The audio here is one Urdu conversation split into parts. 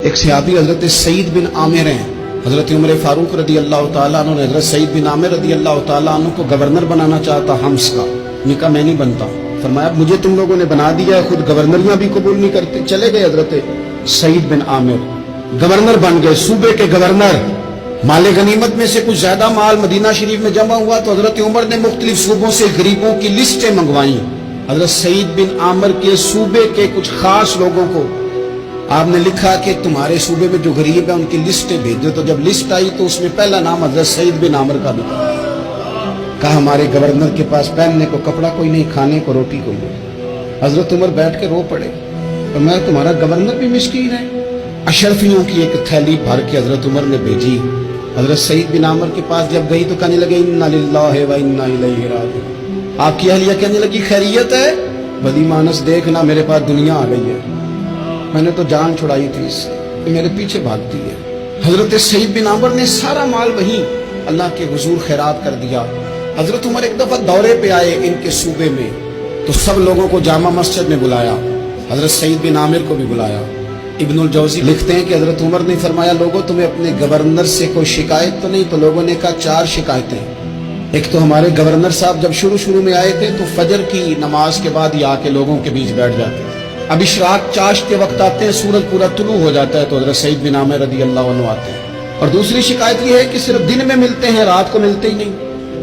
ایک صحابی حضرت سعید بن عامر ہیں، حضرت عمر فاروق رضی اللہ تعالیٰ عنہ نے حضرت سعید بن عامر رضی اللہ تعالیٰ عنہ کو گورنر بنانا چاہتا حمص کا، نے کہا میں نہیں بنتا، فرمایا مجھے تم لوگوں نے بنا دیا ہے، خود گورنریاں بھی قبول نہیں کرتے۔ چلے گئے حضرت سعید بن عامر، گورنر بن گئے، صوبے کے گورنر۔ مال غنیمت میں سے کچھ زیادہ مال مدینہ شریف میں جمع ہوا تو حضرت عمر نے مختلف صوبوں سے غریبوں کی لسٹیں منگوائیں۔ حضرت سعید بن عامر کے صوبے کے کچھ خاص لوگوں کو آپ نے لکھا کہ تمہارے صوبے میں جو غریب ہیں ان کی لسٹیں بھیجو، تو جب لسٹ آئی تو اس میں پہلا نام حضرت سعید بن عامر کا بھی تھا۔ کہا ہمارے گورنر کے پاس پہننے کو کپڑا کوئی نہیں، کھانے کو روٹی کوئی نہیں۔ حضرت عمر بیٹھ کے رو پڑے، فرمایا تمہارا گورنر بھی مسکین ہے۔ اشرفیوں کی ایک تھیلی بھر کے حضرت عمر نے بھیجی۔ حضرت سعید بن عامر کے پاس جب گئی تو کہنے لگے انا للہ و انا الیہ راجعون۔ آپ کی اہلیہ کہنے لگی خیریت ہے؟ بدی مانس دیکھنا میرے پاس دنیا آ گئی ہے، میں نے تو جان چھڑائی تھی اس سے، میرے پیچھے بھاگتی ہے۔ حضرت سعید بن عامر نے سارا مال وہیں اللہ کے حضور خیرات کر دیا۔ حضرت عمر ایک دفعہ دورے پہ آئے ان کے صوبے میں تو سب لوگوں کو جامع مسجد میں بلایا، حضرت سعید بن عامر کو بھی بلایا۔ ابن الجوزی لکھتے ہیں کہ حضرت عمر نے فرمایا لوگوں تمہیں اپنے گورنر سے کوئی شکایت تو نہیں؟ تو لوگوں نے کہا 4 شکایتیں۔ ایک تو ہمارے گورنر صاحب جب شروع میں آئے تھے تو فجر کی نماز کے بعد ہی آ کے لوگوں کے بیچ بیٹھ جاتے تھے، اب اشراق چاشت کے وقت آتے ہیں، سورج پورا طلوع ہو جاتا ہے تو حضرت سعید بن عامر رضی اللہ عنہ آتے ہیں۔ اور دوسری شکایت یہ ہے کہ صرف دن میں ملتے ہیں، رات کو ملتے ہی نہیں۔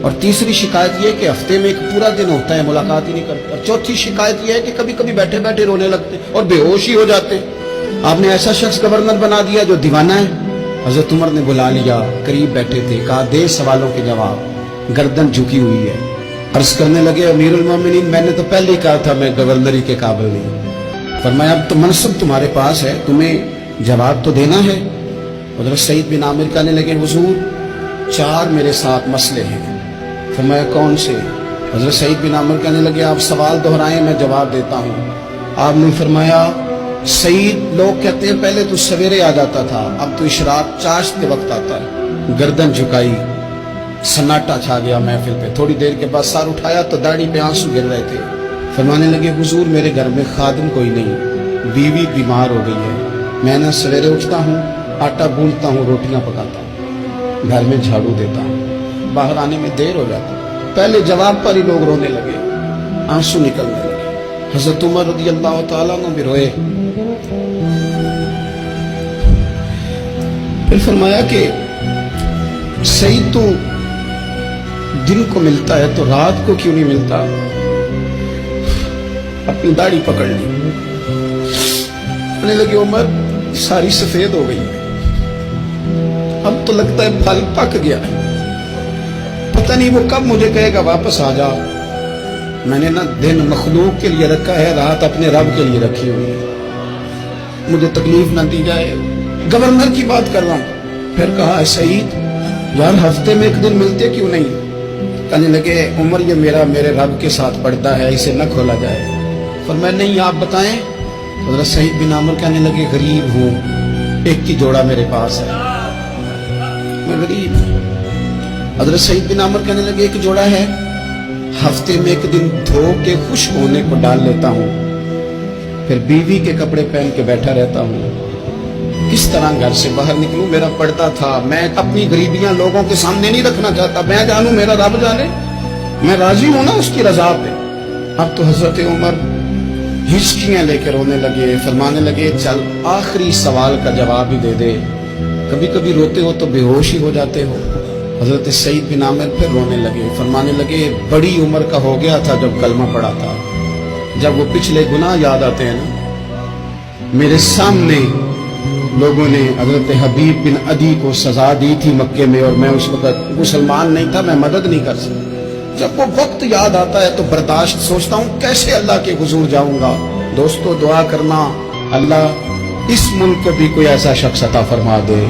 اور تیسری شکایت یہ ہے کہ ہفتے میں ایک پورا دن ہوتا ہے ملاقات ہی نہیں کرتے۔ اور چوتھی شکایت یہ ہے کہ کبھی کبھی بیٹھے بیٹھے رونے لگتے اور بے ہوش ہی ہو جاتے۔ آپ نے ایسا شخص گورنر بنا دیا جو دیوانہ ہے۔ حضرت عمر نے بلا لیا، قریب بیٹھے تھے، کہا دے سوالوں کے جواب۔ گردن جھکی ہوئی ہے، عرض کرنے لگے امیر المومنین میں نے تو پہلے ہی کہا تھا میں گورنری کے قابل نہیں۔ فرمایا اب تو منصب تمہارے پاس ہے، تمہیں جواب تو دینا ہے۔ حضرت سعید بن عامر کہنے لگے حضور 4 میرے ساتھ مسئلے ہیں۔ فرمایا کون سے؟ حضرت سعید بن عامر کہنے لگے آپ سوال دہرائیں میں جواب دیتا ہوں۔ آپ نے فرمایا سعید لوگ کہتے ہیں پہلے تو سویرے آ جاتا تھا، اب تو اشراق چاشت کے وقت آتا ہے۔ گردن جھکائی، سناٹا چھا گیا محفل پہ۔ تھوڑی دیر کے بعد سر اٹھایا تو داڑھی پہ آنسو گر رہے تھے۔ فرمانے لگے حضور میرے گھر میں خادم کوئی نہیں، بیوی بیمار ہو گئی ہے، میں نہ سویرے اٹھتا ہوں، آٹا گوندتا ہوں، روٹیاں پکاتا ہوں، گھر میں جھاڑو دیتا ہوں، باہر آنے میں دیر ہو جاتا ہے۔ پہلے جواب پر ہی لوگ رونے لگے، آنسو نکلنے لگے۔ حضرت عمر رضی اللہ تعالیٰ عنہ بھی روئے۔ پھر فرمایا کہ سعید تو دن کو ملتا ہے تو رات کو کیوں نہیں ملتا؟ اپنی داڑھی پکڑ لی، کہنے لگے عمر ساری سفید ہو گئی، اب تو لگتا ہے پھل پک گیا ہے، پتہ نہیں وہ کب مجھے کہے گا واپس آ جا۔ میں نے نہ دن مخلوق کے لیے رکھا ہے، رات اپنے رب کے لیے رکھی ہوئی ہے، مجھے تکلیف نہ دی جائے۔ گورنر کی بات کر رہا ہوں۔ پھر کہا سعید یار ہفتے میں ایک دن ملتے کیوں نہیں؟ کہنے لگے عمر یہ میرے رب کے ساتھ پڑتا ہے، اسے نہ کھولا جائے۔ فرمایا نہیں آپ بتائیں۔ حضرت سعید بن عامر کہنے لگے غریب ہوں، ایک کی جوڑا میرے پاس ہے، میں غریب ہوں۔ حضرت سعید بن عامر کہنے لگے ایک جوڑا ہے، ہفتے میں ایک دن دھو کے خشک ہونے کو ڈال لیتا ہوں، پھر بیوی کے کپڑے پہن کے بیٹھا رہتا ہوں، کس طرح گھر سے باہر نکلوں؟ میرا پڑتا تھا، میں اپنی غریبیاں لوگوں کے سامنے نہیں رکھنا چاہتا، میں جانوں میرا رب جانے، میں راضی ہوں نا اس کی رضا پہ۔ اب تو حضرت عمر ہچکیاں لے کے رونے لگے، فرمانے لگے چل آخری سوال کا جواب ہی دے دے، کبھی کبھی روتے ہو تو بے ہوش ہی ہو جاتے ہو۔ حضرت سعید بن عامر پھر رونے لگے، فرمانے لگے بڑی عمر کا ہو گیا تھا جب کلمہ پڑا تھا، جب وہ پچھلے گناہ یاد آتے ہیں نا، میرے سامنے لوگوں نے حضرت حبیب بن عدی کو سزا دی تھی مکے میں، اور میں اس وقت مسلمان نہیں تھا، میں مدد نہیں کر سکتا۔ جب وہ وقت یاد آتا ہے تو برداشت سوچتا ہوں کیسے اللہ کے حضور جاؤں گا۔ دوستو دعا کرنا اللہ اس ملک کو بھی کوئی ایسا شخص عطا فرما دے